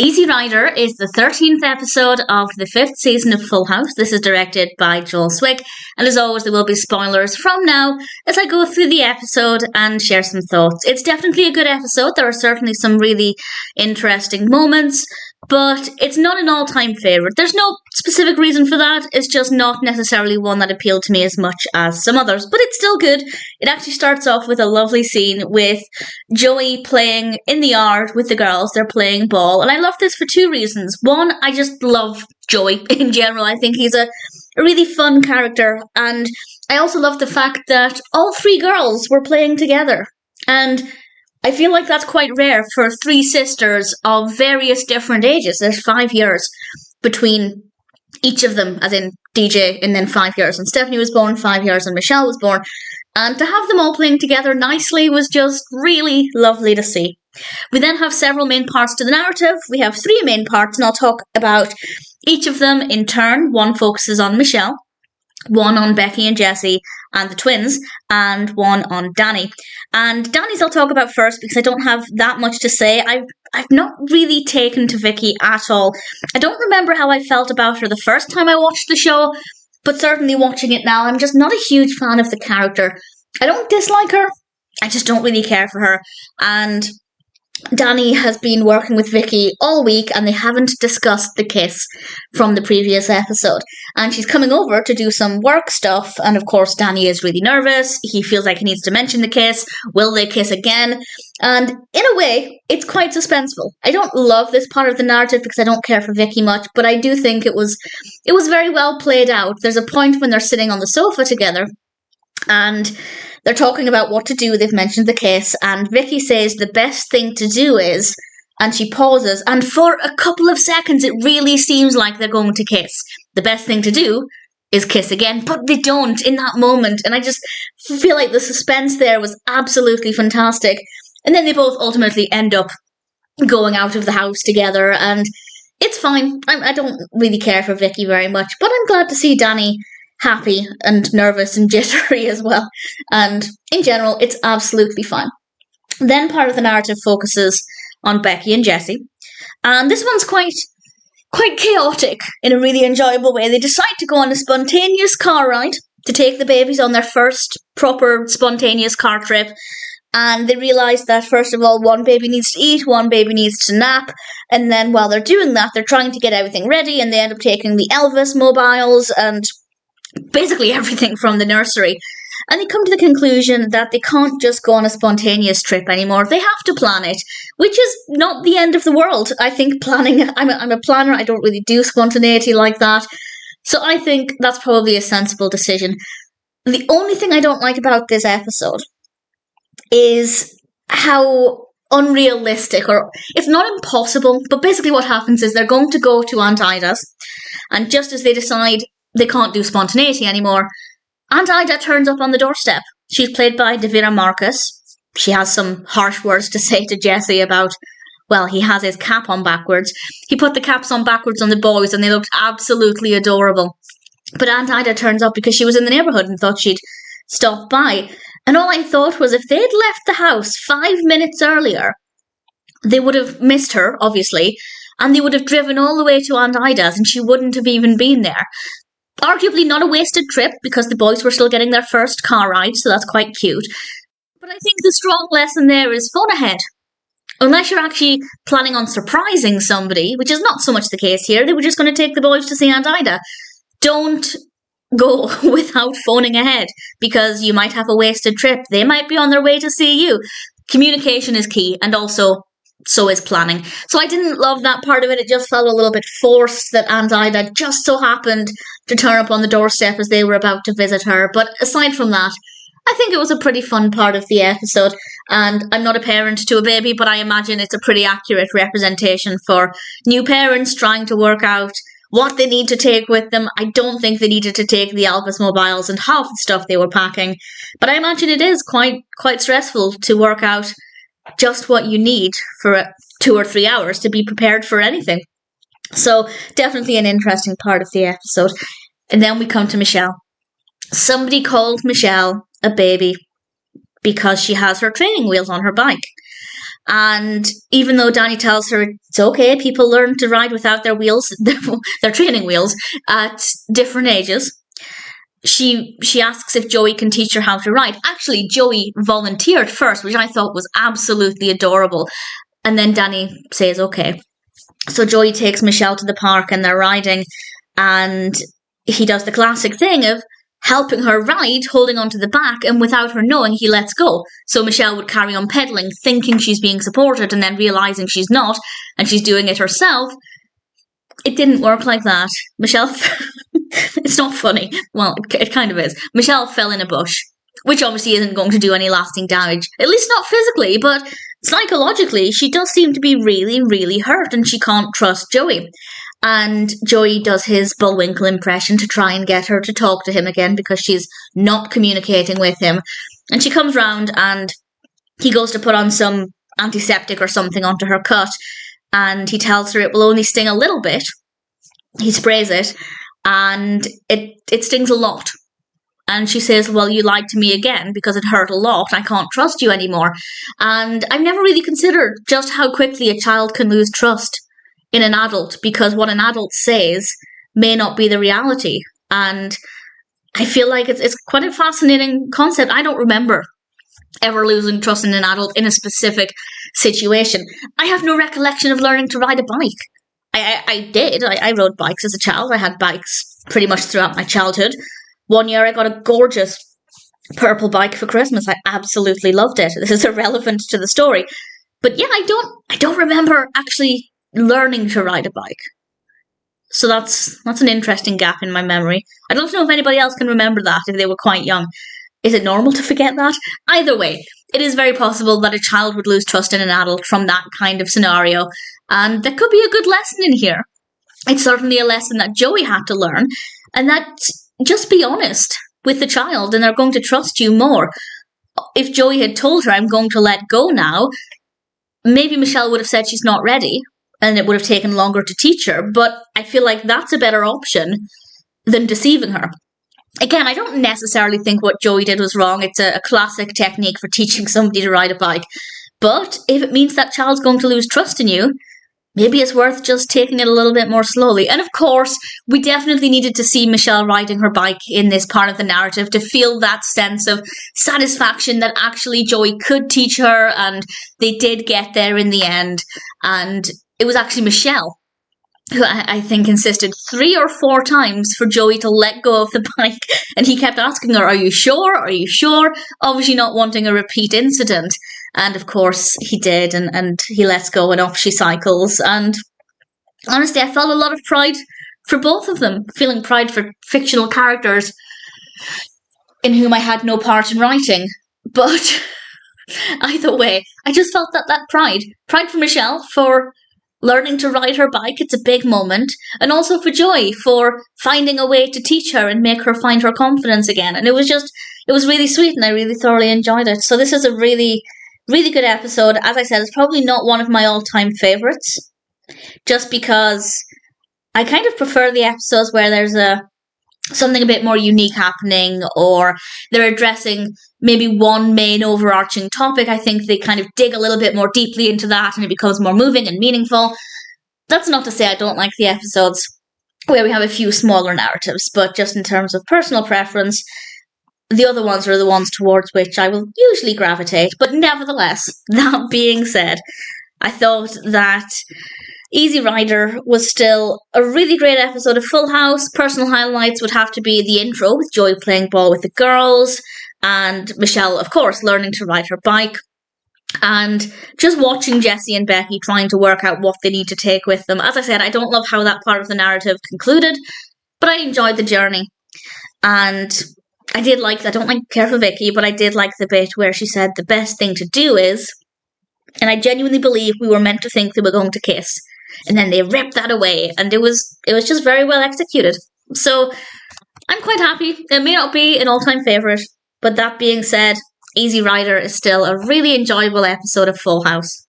Easy Rider is the 13th episode of the 5th season of Full House. This is directed by Zwick, and as always there will be spoilers from now as I go through the episode and share some thoughts. It's definitely a good episode. There are certainly some really interesting moments, but it's not an all-time favourite. There's no specific reason for that. It's just not necessarily one that appealed to me as much as some others, but it's still good. It actually starts off with a lovely scene with Joey playing in the yard with the girls. They're playing ball, and I love this for two reasons. One, I just love Joey in general. I think he's a really fun character, and I also love the fact that all three girls were playing together, and I feel like that's quite rare for three sisters of various different ages. There's 5 years between each of them, as in DJ, and then 5 years. And Stephanie was born 5 years, and Michelle was born. And to have them all playing together nicely was just really lovely to see. We then have several main parts to the narrative. We have three main parts, and I'll talk about each of them in turn. One focuses on Michelle, one on Becky and Jesse and the twins, and one on Danny. And Danny's I'll talk about first because I don't have that much to say. I've not really taken to Vicky at all. I don't remember how I felt about her the first time I watched the show, but certainly watching it now, I'm just not a huge fan of the character. I don't dislike her, I just don't really care for her. And Danny has been working with Vicky all week, and they haven't discussed the kiss from the previous episode. And she's coming over to do some work stuff, and of course Danny is really nervous. He feels like he needs to mention the kiss. Will they kiss again? And in a way, it's quite suspenseful. I don't love this part of the narrative because I don't care for Vicky much, but I do think it was very well played out. There's a point when they're sitting on the sofa together, and they're talking about what to do. They've mentioned the kiss, and Vicky says the best thing to do is, and she pauses, and for a couple of seconds it really seems like they're going to kiss. The best thing to do is kiss again, but they don't in that moment, and I just feel like the suspense there was absolutely fantastic. And then they both ultimately end up going out of the house together, and it's fine. I don't really care for Vicky very much, but I'm glad to see Danny happy and nervous and jittery as well. And in general, it's absolutely fine. Then part of the narrative focuses on Becky and Jesse. And this one's quite chaotic in a really enjoyable way. They decide to go on a spontaneous car ride to take the babies on their first proper spontaneous car trip. And they realise that, first of all, one baby needs to eat, one baby needs to nap. And then while they're doing that, they're trying to get everything ready, and they end up taking the Elvis mobiles and basically everything from the nursery. And they come to the conclusion that they can't just go on a spontaneous trip anymore. They have to plan it, which is not the end of the world. I think planning, I'm a planner, I don't really do spontaneity like that. So I think that's probably a sensible decision. The only thing I don't like about this episode is how unrealistic, or it's not impossible, but basically what happens is they're going to go to Aunt Ida's, and just as they decide they can't do spontaneity anymore, Aunt Ida turns up on the doorstep. She's played by DeVera Marcus. She has some harsh words to say to Jesse about, well, he has his cap on backwards. He put the caps on backwards on the boys and they looked absolutely adorable. But Aunt Ida turns up because she was in the neighbourhood and thought she'd stop by. And all I thought was if they'd left the house 5 minutes earlier, they would have missed her, obviously, and they would have driven all the way to Aunt Ida's and she wouldn't have even been there. Arguably not a wasted trip because the boys were still getting their first car ride, so that's quite cute. But I think the strong lesson there is phone ahead. Unless you're actually planning on surprising somebody, which is not so much the case here, they were just going to take the boys to see Aunt Ida. Don't go without phoning ahead because you might have a wasted trip. They might be on their way to see you. Communication is key, and also so is planning. So I didn't love that part of it. It just felt a little bit forced that Aunt Ida just so happened to turn up on the doorstep as they were about to visit her. But aside from that, I think it was a pretty fun part of the episode. And I'm not a parent to a baby, but I imagine it's a pretty accurate representation for new parents trying to work out what they need to take with them. I don't think they needed to take the Elvis mobiles and half the stuff they were packing. But I imagine it is quite stressful to work out just what you need for 2 or 3 hours to be prepared for anything. So definitely an interesting part of the episode. And then we come to Michelle. Somebody called Michelle a baby because she has her training wheels on her bike. And even though Danny tells her it's okay, people learn to ride without their wheels, their training wheels, at different ages, she asks if Joey can teach her how to ride. Actually, Joey volunteered first, which I thought was absolutely adorable. And then Danny says okay. So Joey takes Michelle to the park and they're riding, and he does the classic thing of helping her ride, holding onto the back, and without her knowing, he lets go. So Michelle would carry on pedaling, thinking she's being supported, and then realising she's not, and she's doing it herself. It didn't work like that. Michelle... It's not funny. Well, it kind of is. Michelle fell in a bush, which obviously isn't going to do any lasting damage. At least not physically, but psychologically, she does seem to be really, really hurt, and she can't trust Joey. And Joey does his Bullwinkle impression to try and get her to talk to him again because she's not communicating with him. And she comes round and he goes to put on some antiseptic or something onto her cut, and he tells her it will only sting a little bit. He sprays it, and it stings a lot. And she says, well, you lied to me again because it hurt a lot. I can't trust you anymore. And I've never really considered just how quickly a child can lose trust in an adult, because what an adult says may not be the reality. And I feel like it's quite a fascinating concept. I don't remember ever losing trust in an adult in a specific situation. I have no recollection of learning to ride a bike. I did. I rode bikes as a child. I had bikes pretty much throughout my childhood. One year I got a gorgeous purple bike for Christmas. I absolutely loved it. This is irrelevant to the story. But yeah, I don't remember actually learning to ride a bike. So that's an interesting gap in my memory. I don't know if anybody else can remember that if they were quite young. Is it normal to forget that? Either way, it is very possible that a child would lose trust in an adult from that kind of scenario. And there could be a good lesson in here. It's certainly a lesson that Joey had to learn. And that just be honest with the child and they're going to trust you more. If Joey had told her, I'm going to let go now, maybe Michelle would have said she's not ready and it would have taken longer to teach her. But I feel like that's a better option than deceiving her. Again, I don't necessarily think what Joey did was wrong. It's a classic technique for teaching somebody to ride a bike. But if it means that child's going to lose trust in you, maybe it's worth just taking it a little bit more slowly. And of course, we definitely needed to see Michelle riding her bike in this part of the narrative to feel that sense of satisfaction that actually Joey could teach her, and they did get there in the end. And it was actually Michelle who I think insisted 3 or 4 times for Joey to let go of the bike. And he kept asking her, are you sure? Are you sure? Obviously not wanting a repeat incident. And of course he did, and he lets go and off she cycles. And honestly, I felt a lot of pride for both of them, feeling pride for fictional characters in whom I had no part in writing. But either way, I just felt that pride for Michelle for learning to ride her bike. It's a big moment. And also for Joey for finding a way to teach her and make her find her confidence again. And it was really sweet, and I really thoroughly enjoyed it. So this is a really, really good episode. As I said, it's probably not one of my all-time favourites, just because I kind of prefer the episodes where there's something a bit more unique happening, or they're addressing maybe one main overarching topic. I think they kind of dig a little bit more deeply into that and it becomes more moving and meaningful. That's not to say I don't like the episodes where we have a few smaller narratives, but just in terms of personal preference, the other ones are the ones towards which I will usually gravitate. But nevertheless, that being said, I thought that Easy Rider was still a really great episode of Full House. Personal highlights would have to be the intro with Joy playing ball with the girls, and Michelle, of course, learning to ride her bike, and just watching Jesse and Becky trying to work out what they need to take with them. As I said, I don't love how that part of the narrative concluded, but I enjoyed the journey. And I don't care for Vicki, but I did like the bit where she said the best thing to do is, and I genuinely believe we were meant to think they were going to kiss. And then they ripped that away, and it was just very well executed. So I'm quite happy. It may not be an all-time favourite, but that being said, Easy Rider is still a really enjoyable episode of Full House.